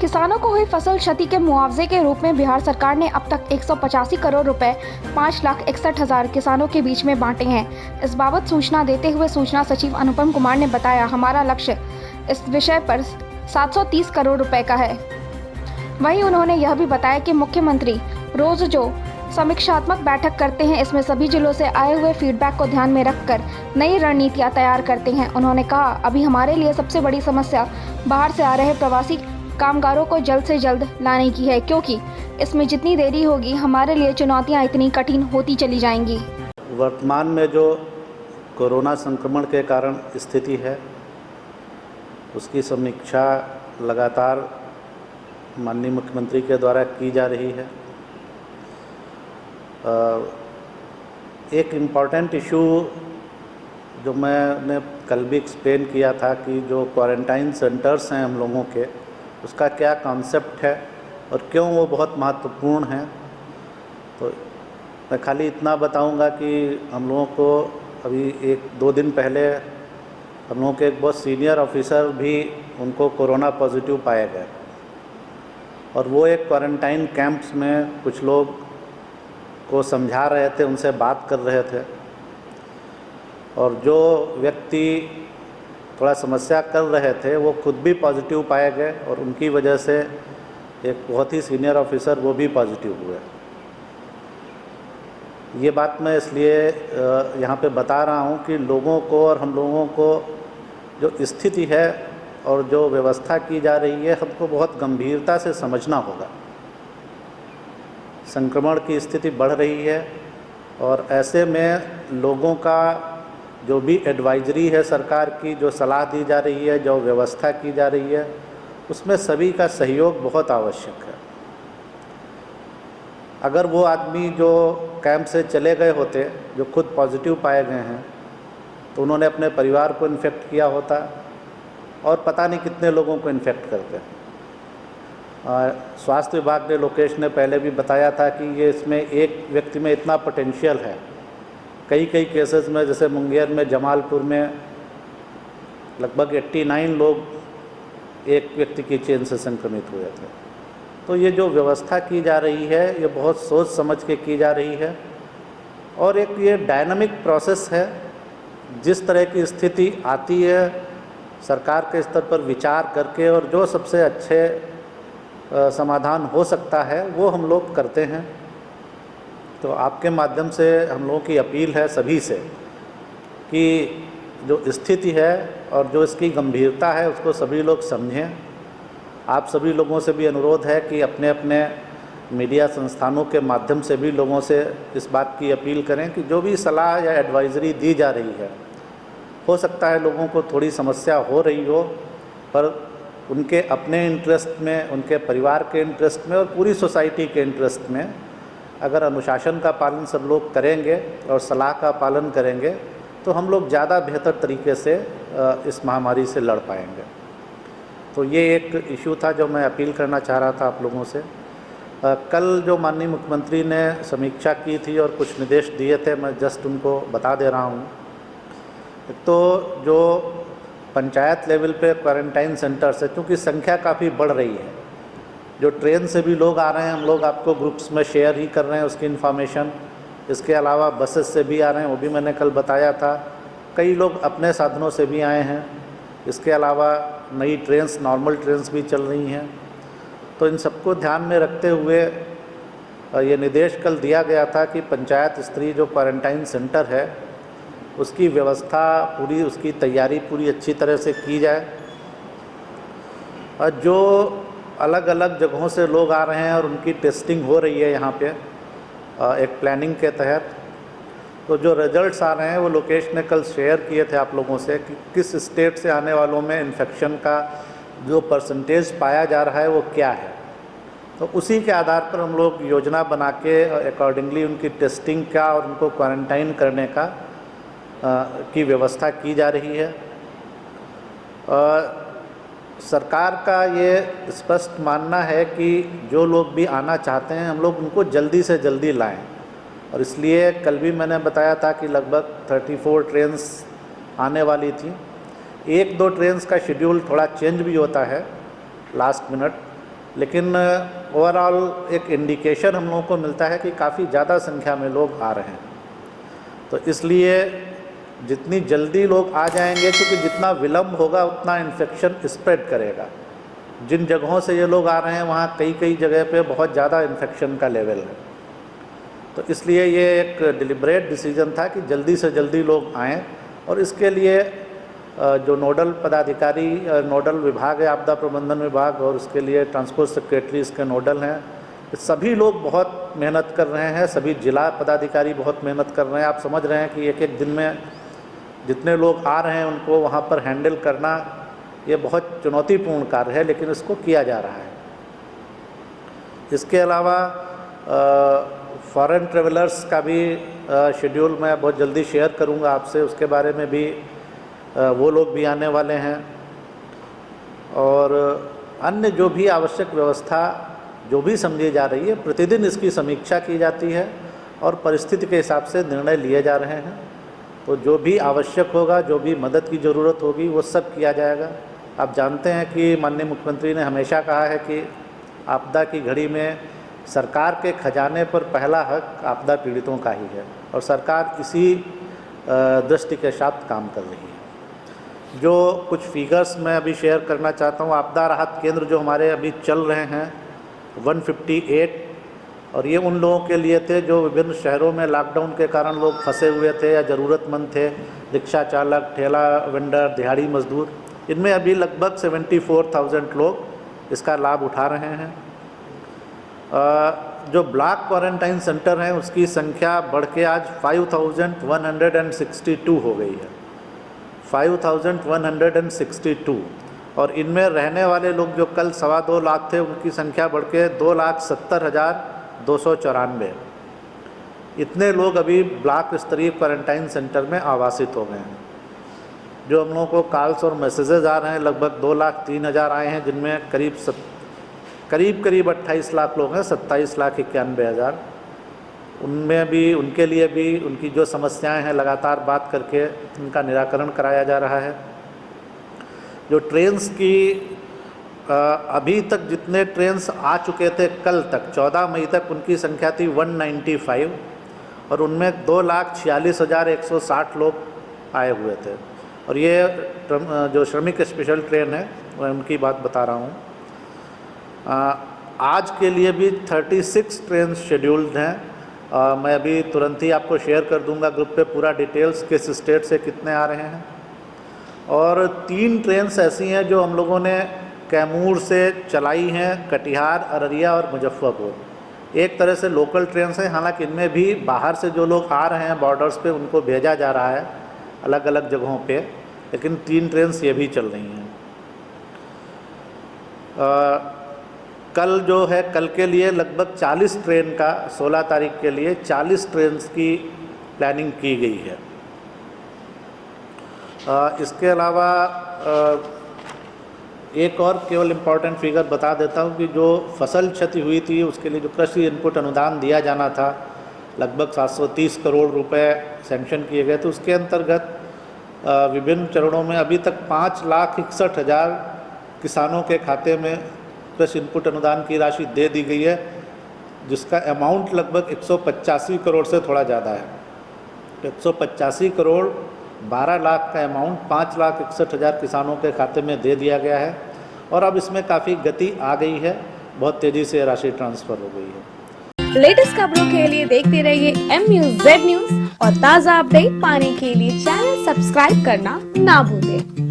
किसानों को हुई फसल क्षति के मुआवजे के रूप में बिहार सरकार ने अब तक 185 करोड़ रुपए 5,61,000 किसानों के बीच में बांटे हैं। इस बाबत सूचना देते हुए सूचना सचिव अनुपम कुमार ने बताया, हमारा लक्ष्य इस विषय पर 730 करोड़ रुपए का है। वहीं उन्होंने यह भी बताया कि मुख्यमंत्री रोज जो समीक्षात्मक बैठक करते हैं, इसमें सभी जिलों से आए हुए फीडबैक को ध्यान में रखकर नई रणनीतियां तैयार करते हैं। उन्होंने कहा, अभी हमारे लिए सबसे बड़ी समस्या बाहर से आ रहे प्रवासी कामगारों को जल्द से जल्द लाने की है, क्योंकि इसमें जितनी देरी होगी हमारे लिए चुनौतियां इतनी कठिन होती चली जाएंगी। वर्तमान में जो कोरोना संक्रमण के कारण स्थिति है, उसकी समीक्षा लगातार माननीय मुख्यमंत्री के द्वारा की जा रही है। एक इम्पॉर्टेंट इशू जो मैंने कल भी एक्सप्लेन किया था कि जो क्वारंटाइन सेंटर्स हैं हम लोगों के, उसका क्या कॉन्सेप्ट है और क्यों वो बहुत महत्वपूर्ण है। तो मैं खाली इतना बताऊंगा कि हम लोगों को अभी 1-2 दिन पहले हम लोगों के एक बहुत सीनियर ऑफिसर भी उनको कोरोना पॉजिटिव पाए गए और वो एक क्वारंटाइन कैंप्स में कुछ लोग को समझा रहे थे, उनसे बात कर रहे थे और जो व्यक्ति थोड़ा समस्या कर रहे थे वो खुद भी पॉजिटिव पाए गए और उनकी वजह से एक बहुत ही सीनियर ऑफिसर वो भी पॉजिटिव हुए। ये बात मैं इसलिए यहाँ पे बता रहा हूँ कि लोगों को और हम लोगों को जो स्थिति है और जो व्यवस्था की जा रही है, हमको बहुत गंभीरता से समझना होगा। संक्रमण की स्थिति बढ़ रही है और ऐसे में लोगों का जो भी एडवाइजरी है सरकार की, जो सलाह दी जा रही है, जो व्यवस्था की जा रही है, उसमें सभी का सहयोग बहुत आवश्यक है। अगर वो आदमी जो कैंप से चले गए होते, जो खुद पॉजिटिव पाए गए हैं, तो उन्होंने अपने परिवार को इन्फेक्ट किया होता और पता नहीं कितने लोगों को इन्फेक्ट करते हैं। स्वास्थ्य विभाग ने, लोकेश ने पहले भी बताया था कि ये इसमें एक व्यक्ति में इतना पोटेंशियल है। कई केसेस में, जैसे मुंगेर में, जमालपुर में लगभग 89 लोग एक व्यक्ति की चेन से संक्रमित हुए थे। तो ये जो व्यवस्था की जा रही है, ये बहुत सोच समझ के की जा रही है और एक ये डायनामिक प्रोसेस है। जिस तरह की स्थिति आती है, सरकार के स्तर पर विचार करके और जो सबसे अच्छे समाधान हो सकता है वो हम लोग करते हैं। तो आपके माध्यम से हम लोगों की अपील है सभी से कि जो स्थिति है और जो इसकी गंभीरता है उसको सभी लोग समझें। आप सभी लोगों से भी अनुरोध है कि अपने अपने मीडिया संस्थानों के माध्यम से भी लोगों से इस बात की अपील करें कि जो भी सलाह या एडवाइजरी दी जा रही है, हो सकता है लोगों को थोड़ी समस्या हो रही हो, पर उनके अपने इंटरेस्ट में, उनके परिवार के इंटरेस्ट में और पूरी सोसाइटी के इंटरेस्ट में अगर अनुशासन का पालन सब लोग करेंगे और सलाह का पालन करेंगे तो हम लोग ज़्यादा बेहतर तरीके से इस महामारी से लड़ पाएंगे। तो ये एक इशू था जो मैं अपील करना चाह रहा था आप लोगों से। कल जो माननीय मुख्यमंत्री ने समीक्षा की थी और कुछ निर्देश दिए थे, मैं जस्ट उनको बता दे रहा हूँ। तो जो पंचायत लेवल पे क्वारंटाइन सेंटर्स है, क्योंकि संख्या काफ़ी बढ़ रही है, जो ट्रेन से भी लोग आ रहे हैं, हम लोग आपको ग्रुप्स में शेयर ही कर रहे हैं उसकी इन्फॉर्मेशन। इसके अलावा बसेस से भी आ रहे हैं, वो भी मैंने कल बताया था। कई लोग अपने साधनों से भी आए हैं। इसके अलावा नई ट्रेन्स, नॉर्मल ट्रेन्स भी चल रही हैं। तो इन सबको ध्यान में रखते हुए ये निर्देश कल दिया गया था कि पंचायत स्तरीय जो क्वारंटाइन सेंटर है उसकी व्यवस्था पूरी, उसकी तैयारी पूरी अच्छी तरह से की जाए। और जो अलग अलग जगहों से लोग आ रहे हैं और उनकी टेस्टिंग हो रही है यहाँ पे एक प्लानिंग के तहत, तो जो रिजल्ट्स आ रहे हैं वो लोकेश ने कल शेयर किए थे आप लोगों से कि किस स्टेट से आने वालों में इन्फेक्शन का जो परसेंटेज पाया जा रहा है वो क्या है। तो उसी के आधार पर हम लोग योजना बना के अकॉर्डिंगली उनकी टेस्टिंग का और उनको क्वारंटाइन करने का की व्यवस्था की जा रही है। सरकार का ये स्पष्ट मानना है कि जो लोग भी आना चाहते हैं हम लोग उनको जल्दी से जल्दी लाएं, और इसलिए कल भी मैंने बताया था कि लगभग 34 ट्रेन्स आने वाली थी। 1-2 ट्रेन्स का शेड्यूल थोड़ा चेंज भी होता है लास्ट मिनट, लेकिन ओवरऑल एक इंडिकेशन हम लोगों को मिलता है कि काफ़ी ज़्यादा संख्या में लोग आ रहे हैं। तो इसलिए जितनी जल्दी लोग आ जाएंगे, क्योंकि जितना विलम्ब होगा उतना इन्फेक्शन स्प्रेड करेगा। जिन जगहों से ये लोग आ रहे हैं वहाँ कई जगह पे बहुत ज़्यादा इन्फेक्शन का लेवल है। तो इसलिए ये एक डिलिब्रेट डिसीजन था कि जल्दी से जल्दी लोग आएँ, और इसके लिए जो नोडल पदाधिकारी, नोडल विभाग है आपदा प्रबंधन विभाग, और उसके लिए ट्रांसपोर्ट सेक्रेटरी इसके नोडल हैं, सभी लोग बहुत मेहनत कर रहे हैं। सभी जिला पदाधिकारी बहुत मेहनत कर रहे हैं। आप समझ रहे हैं कि एक दिन में जितने लोग आ रहे हैं उनको वहाँ पर हैंडल करना ये बहुत चुनौतीपूर्ण कार्य है, लेकिन इसको किया जा रहा है। इसके अलावा फॉरेन ट्रेवलर्स का भी शेड्यूल मैं बहुत जल्दी शेयर करूँगा आपसे, उसके बारे में भी वो लोग भी आने वाले हैं। और अन्य जो भी आवश्यक व्यवस्था जो भी समझी जा रही है, प्रतिदिन इसकी समीक्षा की जाती है और परिस्थिति के हिसाब से निर्णय लिए जा रहे हैं। तो जो भी आवश्यक होगा, जो भी मदद की ज़रूरत होगी, वो सब किया जाएगा। आप जानते हैं कि माननीय मुख्यमंत्री ने हमेशा कहा है कि आपदा की घड़ी में सरकार के खजाने पर पहला हक आपदा पीड़ितों का ही है, और सरकार इसी दृष्टि के साथ काम कर रही है। जो कुछ फिगर्स मैं अभी शेयर करना चाहता हूँ, आपदा राहत केंद्र जो हमारे अभी चल रहे हैं 158, और ये उन लोगों के लिए थे जो विभिन्न शहरों में लॉकडाउन के कारण लोग फंसे हुए थे या ज़रूरतमंद थे, रिक्शा चालक, ठेला वेंडर, दिहाड़ी मजदूर। इनमें अभी लगभग 74,000 लोग इसका लाभ उठा रहे हैं। जो ब्लॉक क्वारंटाइन सेंटर हैं उसकी संख्या बढ़ के आज 5,162 हो गई है, 5,162। और इनमें रहने वाले लोग जो कल 2.25 लाख थे, उनकी संख्या बढ़ के 2,70,294। इतने लोग अभी ब्लॉक स्तरीय क्वारंटाइन सेंटर में आवासित हो गए हैं। जो हम लोगों को कॉल्स और मैसेजेस आ रहे हैं, लगभग 2,03,000 आए हैं, जिनमें करीब 28 लाख लोग हैं, 27,91,000। उनमें भी, उनके लिए भी उनकी जो समस्याएं हैं लगातार बात करके उनका निराकरण कराया जा रहा है। जो ट्रेन्स की अभी तक जितने ट्रेन्स आ चुके थे कल तक 14 मई तक, उनकी संख्या थी 195, और उनमें 2,46,160 लोग आए हुए थे। और ये जो श्रमिक स्पेशल ट्रेन है मैं उनकी बात बता रहा हूँ। आज के लिए भी 36 ट्रेन शेड्यूल्ड हैं। मैं अभी तुरंत ही आपको शेयर कर दूंगा ग्रुप पे पूरा डिटेल्स, किस स्टेट से कितने आ रहे हैं। और 3 ट्रेन्स ऐसी हैं जो हम लोगों ने कैमूर से चलाई हैं, कटिहार, अररिया और मुजफ्फरपुर। एक तरह से लोकल ट्रेन्स हैं, हालांकि इनमें भी बाहर से जो लोग आ रहे हैं बॉर्डर्स पे उनको भेजा जा रहा है अलग अलग जगहों पे, लेकिन 3 ट्रेन्स ये भी चल रही हैं। कल जो है, कल के लिए लगभग 40 ट्रेन का, 16 तारीख के लिए 40 ट्रेन की प्लानिंग की गई है। इसके अलावा एक और केवल इम्पॉर्टेंट फिगर बता देता हूँ कि जो फसल क्षति हुई थी उसके लिए जो कृषि इनपुट अनुदान दिया जाना था, लगभग 730 करोड़ रुपए सैंक्शन किए गए थे। उसके अंतर्गत विभिन्न चरणों में अभी तक 5,61,000 किसानों के खाते में कृषि इनपुट अनुदान की राशि दे दी गई है, जिसका अमाउंट लगभग 185 करोड़ से थोड़ा ज़्यादा है। 185 करोड़ 12 लाख का अमाउंट 5,61,000 किसानों के खाते में दे दिया गया है, और अब इसमें काफ़ी गति आ गई है, बहुत तेज़ी से राशि ट्रांसफ़र हो गई है। लेटेस्ट खबरों के लिए देखते रहिए MUZ न्यूज़, और ताज़ा अपडेट पाने के लिए चैनल सब्सक्राइब करना ना भूलें।